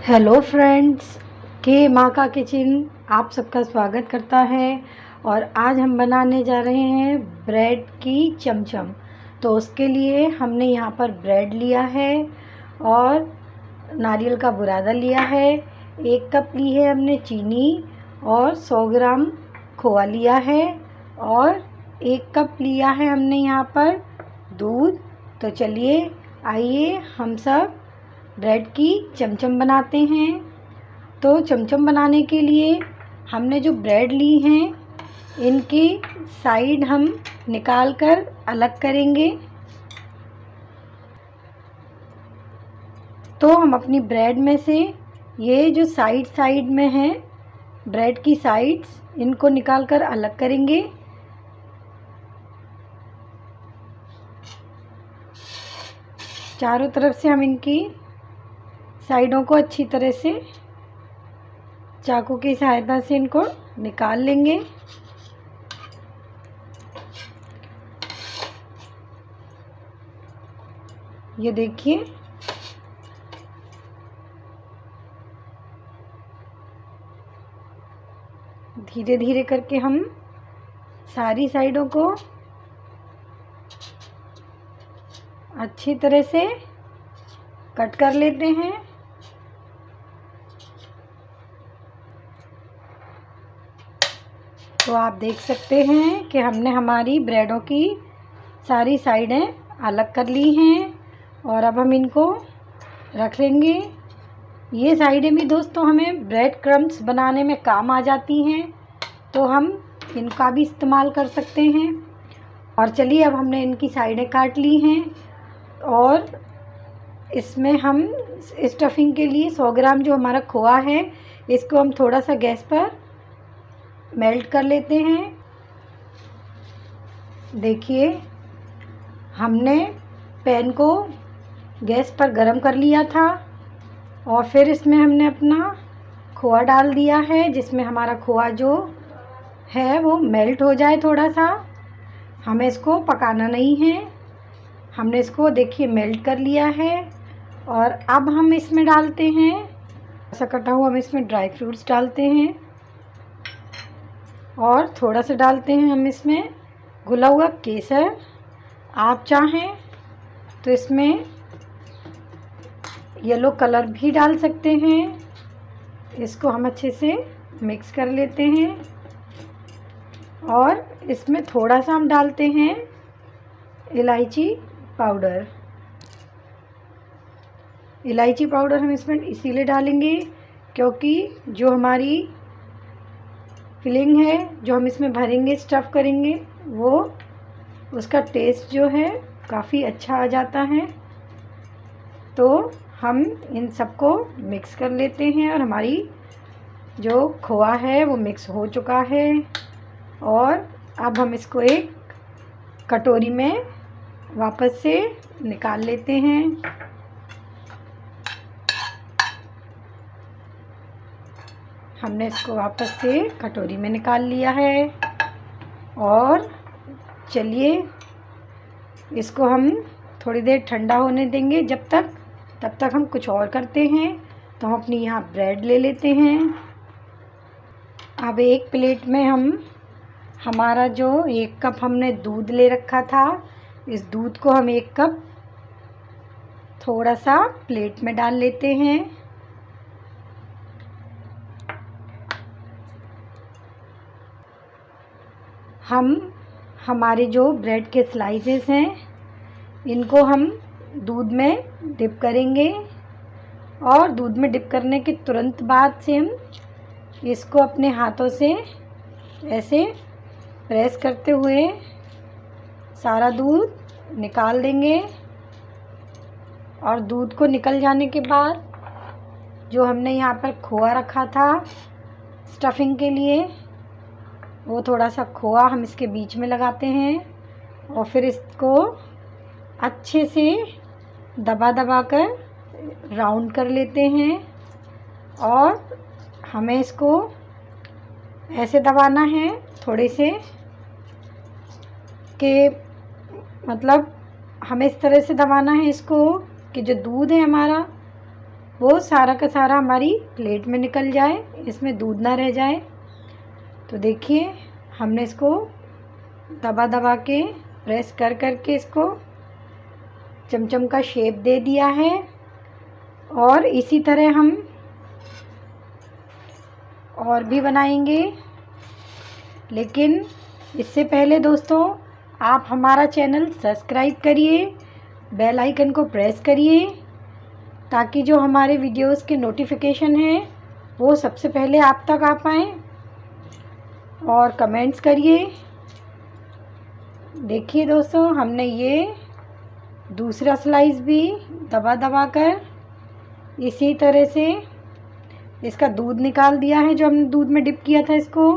Hello friends, के माँ का किचन आप सबका स्वागत करता है। और आज हम बनाने जा रहे हैं ब्रेड की चमचम। तो उसके लिए हमने यहाँ पर ब्रेड लिया है और नारियल का बुरादा लिया है। 1 कप ली है हमने चीनी और 100 ग्राम खोआ लिया है और 1 कप लिया है हमने यहाँ पर दूध। तो चलिए आइए हम सब ब्रेड की चमचम बनाते हैं। तो चमचम बनाने के लिए हमने जो ब्रेड ली हैं इनकी साइड हम निकाल कर अलग करेंगे। तो हम अपनी ब्रेड में से ये जो साइड में है ब्रेड की साइड्स, इनको निकाल कर अलग करेंगे। चारों तरफ से हम इनकी साइडों को अच्छी तरह से चाकू की सहायता से इनको निकाल लेंगे। ये देखिए, धीरे धीरे करके हम सारी साइडों को अच्छी तरह से कट कर लेते हैं। तो आप देख सकते हैं कि हमने हमारी ब्रेडों की सारी साइडें अलग कर ली हैं और अब हम इनको रख लेंगे। ये साइडें भी दोस्तों हमें ब्रेड क्रम्स बनाने में काम आ जाती हैं, तो हम इनका भी इस्तेमाल कर सकते हैं। और चलिए, अब हमने इनकी साइडें काट ली हैं और इसमें हम स्टफिंग के लिए 100 ग्राम जो हमारा खोआ है इसको हम थोड़ा सा गैस पर मेल्ट कर लेते हैं। देखिए, हमने पैन को गैस पर गरम कर लिया था और फिर इसमें हमने अपना खोआ डाल दिया है, जिसमें हमारा खोआ जो है वो मेल्ट हो जाए। थोड़ा सा हमें इसको पकाना नहीं है। हमने इसको देखिए मेल्ट कर लिया है और अब हम इसमें डालते हैं ऐसा कटा हुआ, हम इसमें ड्राई फ्रूट्स डालते हैं और थोड़ा सा डालते हैं हम इसमें घुला हुआ केसर। आप चाहें तो इसमें येलो कलर भी डाल सकते हैं। इसको हम अच्छे से मिक्स कर लेते हैं और इसमें थोड़ा सा हम डालते हैं इलायची पाउडर। इलायची पाउडर हम इसमें इसीलिए डालेंगे क्योंकि जो हमारी फिलिंग है, जो हम इसमें भरेंगे, स्टफ़ करेंगे, वो उसका टेस्ट जो है काफ़ी अच्छा आ जाता है। तो हम इन सबको मिक्स कर लेते हैं और हमारी जो खोआ है वो मिक्स हो चुका है और अब हम इसको एक कटोरी में वापस से निकाल लेते हैं। हमने इसको वापस से कटोरी में निकाल लिया है और चलिए इसको हम थोड़ी देर ठंडा होने देंगे। तब तक हम कुछ और करते हैं। तो हम अपनी यहाँ ब्रेड ले लेते हैं। अब एक प्लेट में हम हमारा जो 1 कप हमने दूध ले रखा था, इस दूध को हम 1 कप थोड़ा सा प्लेट में डाल लेते हैं। हम हमारे जो ब्रेड के स्लाइसेस हैं इनको हम दूध में डिप करेंगे और दूध में डिप करने के तुरंत बाद से हम इसको अपने हाथों से ऐसे प्रेस करते हुए सारा दूध निकाल देंगे। और दूध को निकल जाने के बाद जो हमने यहाँ पर खोआ रखा था स्टफिंग के लिए, वो थोड़ा सा खोआ हम इसके बीच में लगाते हैं और फिर इसको अच्छे से दबा दबा कर राउंड कर लेते हैं। और हमें इसको ऐसे दबाना है थोड़े से कि मतलब हमें इस तरह से दबाना है इसको कि जो दूध है हमारा वो सारा का सारा हमारी प्लेट में निकल जाए, इसमें दूध ना रह जाए। तो देखिए हमने इसको दबा दबा के प्रेस कर के इसको चमचम का शेप दे दिया है। और इसी तरह हम और भी बनाएंगे, लेकिन इससे पहले दोस्तों आप हमारा चैनल सब्सक्राइब करिए, बेल आइकन को प्रेस करिए, ताकि जो हमारे वीडियोस के नोटिफिकेशन हैं वो सबसे पहले आप तक आ पाएँ। और कमेंट्स करिए। देखिए दोस्तों हमने ये दूसरा स्लाइस भी दबा दबा कर इसी तरह से इसका दूध निकाल दिया है, जो हमने दूध में डिप किया था। इसको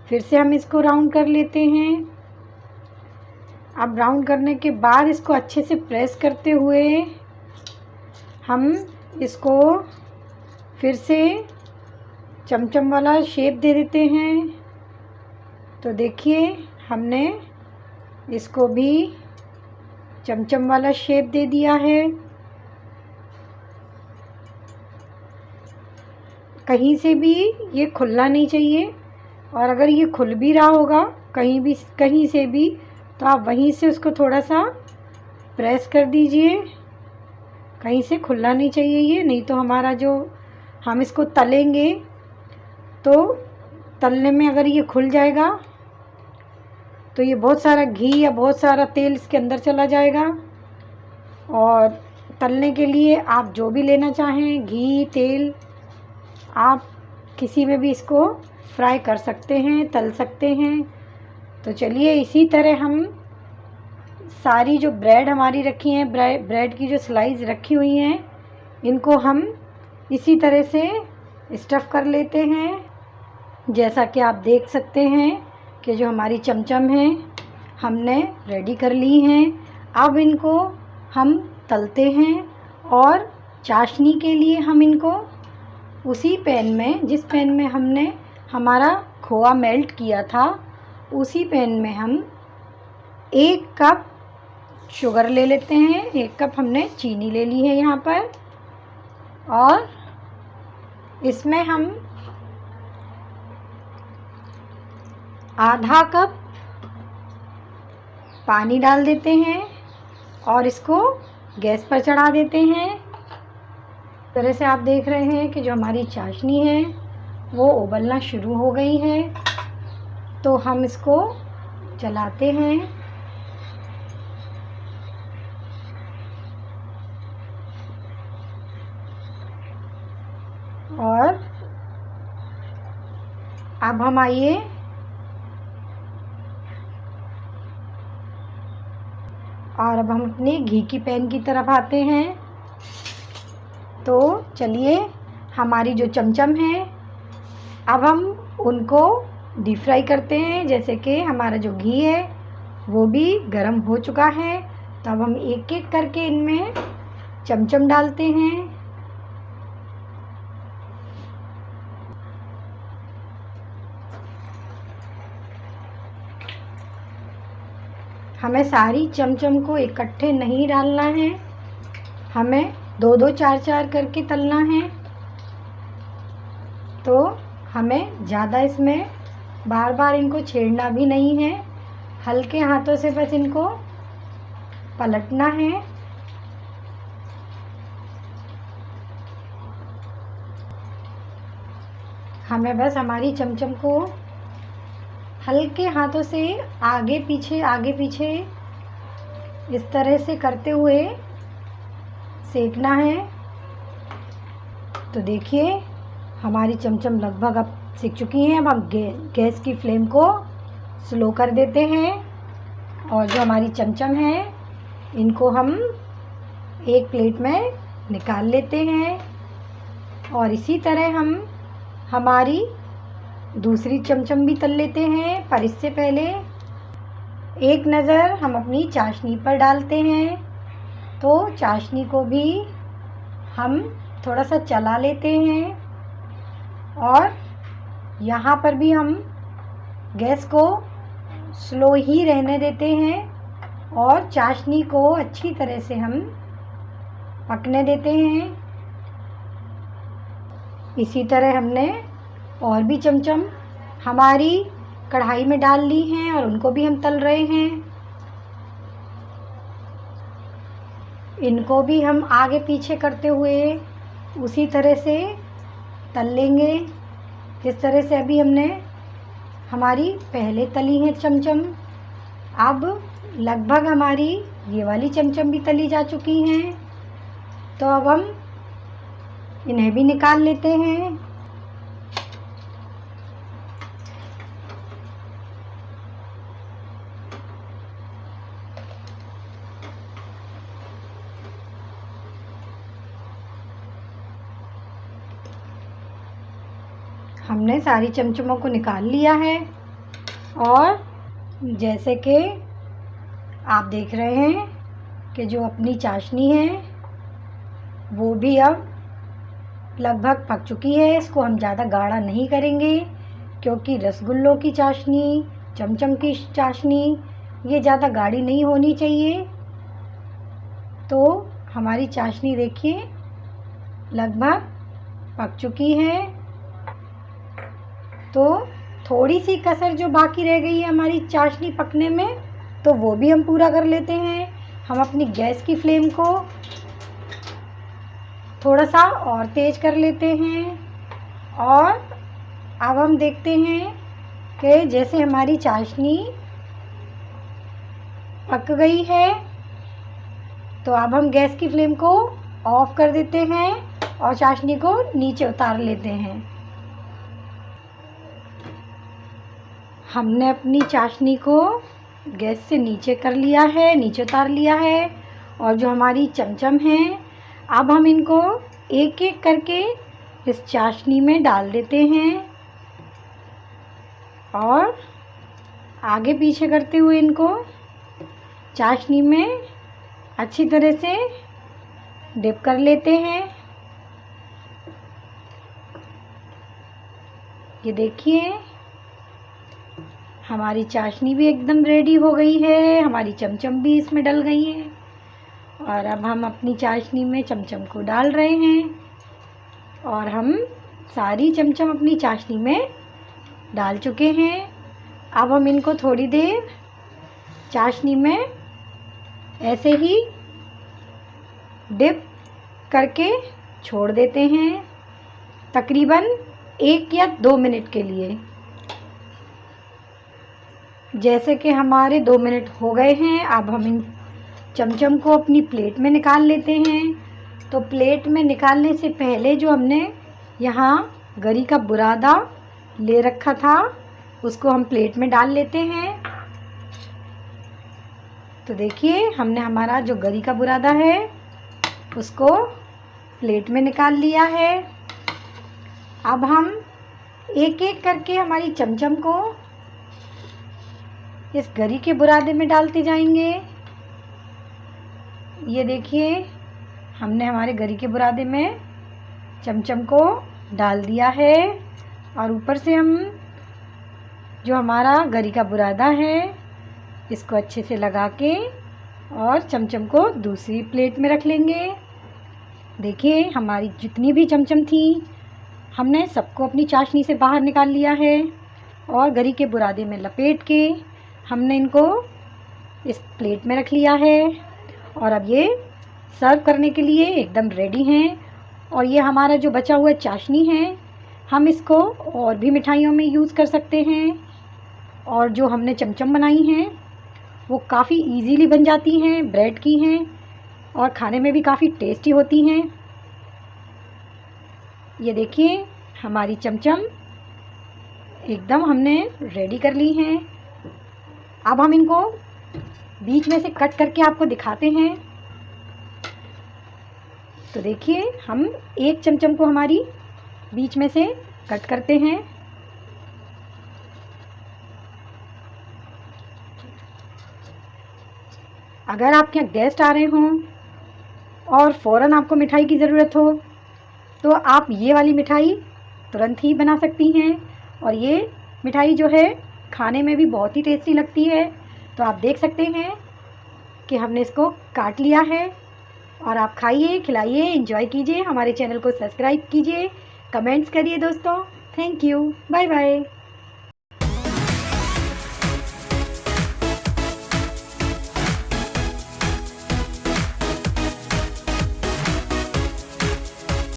फिर से हम इसको राउंड कर लेते हैं। अब राउंड करने के बाद इसको अच्छे से प्रेस करते हुए हम इसको फिर से चमचम वाला शेप दे देते हैं। तो देखिए हमने इसको भी चमचम वाला शेप दे दिया है। कहीं से भी ये खुलना नहीं चाहिए, और अगर ये खुल भी रहा होगा कहीं से भी, तो आप वहीं से उसको थोड़ा सा प्रेस कर दीजिए। कहीं से खुलना नहीं चाहिए ये, नहीं तो हमारा जो हम इसको तलेंगे तो तलने में अगर ये खुल जाएगा तो ये बहुत सारा घी या बहुत सारा तेल इसके अंदर चला जाएगा। और तलने के लिए आप जो भी लेना चाहें, घी तेल, आप किसी में भी इसको फ्राई कर सकते हैं, तल सकते हैं। तो चलिए इसी तरह हम सारी जो ब्रेड हमारी रखी हैं, ब्रेड की जो स्लाइस रखी हुई हैं, इनको हम इसी तरह से स्टफ़ कर लेते हैं। जैसा कि आप देख सकते हैं कि जो हमारी चमचम हैं हमने रेडी कर ली हैं। अब इनको हम तलते हैं, और चाशनी के लिए हम इनको उसी पैन में, जिस पैन में हमने हमारा खोआ मेल्ट किया था, उसी पैन में हम 1 कप शुगर ले लेते हैं। 1 कप हमने चीनी ले ली है यहाँ पर, और इसमें हम आधा कप पानी डाल देते हैं और इसको गैस पर चढ़ा देते हैं। इस तरह से आप देख रहे हैं कि जो हमारी चाशनी है वो उबलना शुरू हो गई है। तो हम इसको चलाते हैं, और अब हम आइए और अब हम अपने घी की पैन की तरफ आते हैं। तो चलिए हमारी जो चमचम है अब हम उनको डीप फ्राई करते हैं। जैसे कि हमारा जो घी है वो भी गर्म हो चुका है, तो अब हम एक एक करके इनमें चमचम डालते हैं। हमें सारी चमचम को इकट्ठे नहीं डालना है, हमें 2-2 4-4 करके तलना है। तो हमें ज़्यादा इसमें बार बार इनको छेड़ना भी नहीं है, हल्के हाथों से बस इनको पलटना है। हमें बस हमारी चमचम को हल्के हाथों से आगे पीछे इस तरह से करते हुए सेकना है। तो देखिए हमारी चमचम लगभग अब सिक चुकी हैं। अब हम गैस की फ्लेम को स्लो कर देते हैं, और जो हमारी चमचम है इनको हम एक प्लेट में निकाल लेते हैं। और इसी तरह हम हमारी दूसरी चमचम भी तल लेते हैं, पर इससे पहले एक नज़र हम अपनी चाशनी पर डालते हैं। तो चाशनी को भी हम थोड़ा सा चला लेते हैं, और यहाँ पर भी हम गैस को स्लो ही रहने देते हैं, और चाशनी को अच्छी तरह से हम पकने देते हैं। इसी तरह हमने और भी चमचम हमारी कढ़ाई में डाल ली हैं और उनको भी हम तल रहे हैं। इनको भी हम आगे पीछे करते हुए उसी तरह से तल लेंगे जिस तरह से अभी हमने हमारी पहले तली हैं चमचम। अब लगभग हमारी ये वाली चमचम भी तली जा चुकी हैं, तो अब हम इन्हें भी निकाल लेते हैं। हमने सारी चमचमों को निकाल लिया है और जैसे कि आप देख रहे हैं कि जो अपनी चाशनी है वो भी अब लगभग पक चुकी है। इसको हम ज़्यादा गाढ़ा नहीं करेंगे क्योंकि रसगुल्लों की चाशनी, चमचम की चाशनी ये ज़्यादा गाढ़ी नहीं होनी चाहिए। तो हमारी चाशनी देखिए लगभग पक चुकी है। तो थोड़ी सी कसर जो बाकी रह गई है हमारी चाशनी पकने में, तो वो भी हम पूरा कर लेते हैं। हम अपनी गैस की फ्लेम को थोड़ा सा और तेज़ कर लेते हैं और अब हम देखते हैं कि जैसे हमारी चाशनी पक गई है तो अब हम गैस की फ्लेम को ऑफ कर देते हैं और चाशनी को नीचे उतार लेते हैं। हमने अपनी चाशनी को गैस से नीचे कर लिया है, नीचे उतार लिया है। और जो हमारी चमचम हैं अब हम इनको एक एक करके इस चाशनी में डाल देते हैं और आगे पीछे करते हुए इनको चाशनी में अच्छी तरह से डिप कर लेते हैं। ये देखिए हमारी चाशनी भी एकदम रेडी हो गई है, हमारी चमचम भी इसमें डल गई है। और अब हम अपनी चाशनी में चमचम को डाल रहे हैं और हम सारी चमचम अपनी चाशनी में डाल चुके हैं। अब हम इनको थोड़ी देर चाशनी में ऐसे ही डिप करके छोड़ देते हैं तकरीबन 1 या 2 मिनट के लिए। जैसे कि हमारे 2 मिनट हो गए हैं, अब हम इन चमचम को अपनी प्लेट में निकाल लेते हैं। तो प्लेट में निकालने से पहले जो हमने यहाँ गरी का बुरादा ले रखा था उसको हम प्लेट में डाल लेते हैं। तो देखिए हमने हमारा जो गरी का बुरादा है उसको प्लेट में निकाल लिया है। अब हम एक एक करके हमारी चमचम को इस गरी के बुरादे में डालते जाएंगे। ये देखिए हमने हमारे गरी के बुरादे में चमचम को डाल दिया है और ऊपर से हम जो हमारा गरी का बुरादा है इसको अच्छे से लगा के और चमचम को दूसरी प्लेट में रख लेंगे। देखिए हमारी जितनी भी चमचम थी हमने सबको अपनी चाशनी से बाहर निकाल लिया है और गरी के बुरादे में लपेट के हमने इनको इस प्लेट में रख लिया है और अब ये सर्व करने के लिए एकदम रेडी हैं। और ये हमारा जो बचा हुआ चाशनी है हम इसको और भी मिठाइयों में यूज़ कर सकते हैं। और जो हमने चमचम बनाई हैं वो काफ़ी इजीली बन जाती हैं, ब्रेड की हैं और खाने में भी काफ़ी टेस्टी होती हैं। ये देखिए हमारी चमचम एकदम हमने रेडी कर ली हैं। अब हम इनको बीच में से कट करके आपको दिखाते हैं। तो देखिए हम एक चमचम को हमारी बीच में से कट करते हैं। अगर आपके यहाँ गेस्ट आ रहे हों और फ़ौरन आपको मिठाई की ज़रूरत हो तो आप ये वाली मिठाई तुरंत ही बना सकती हैं और ये मिठाई जो है खाने में भी बहुत ही टेस्टी लगती है। तो आप देख सकते हैं कि हमने इसको काट लिया है और आप खाइए, खिलाइए, एंजॉय कीजिए। हमारे चैनल को सब्सक्राइब कीजिए, कमेंट्स करिए दोस्तों। Thank you, bye bye.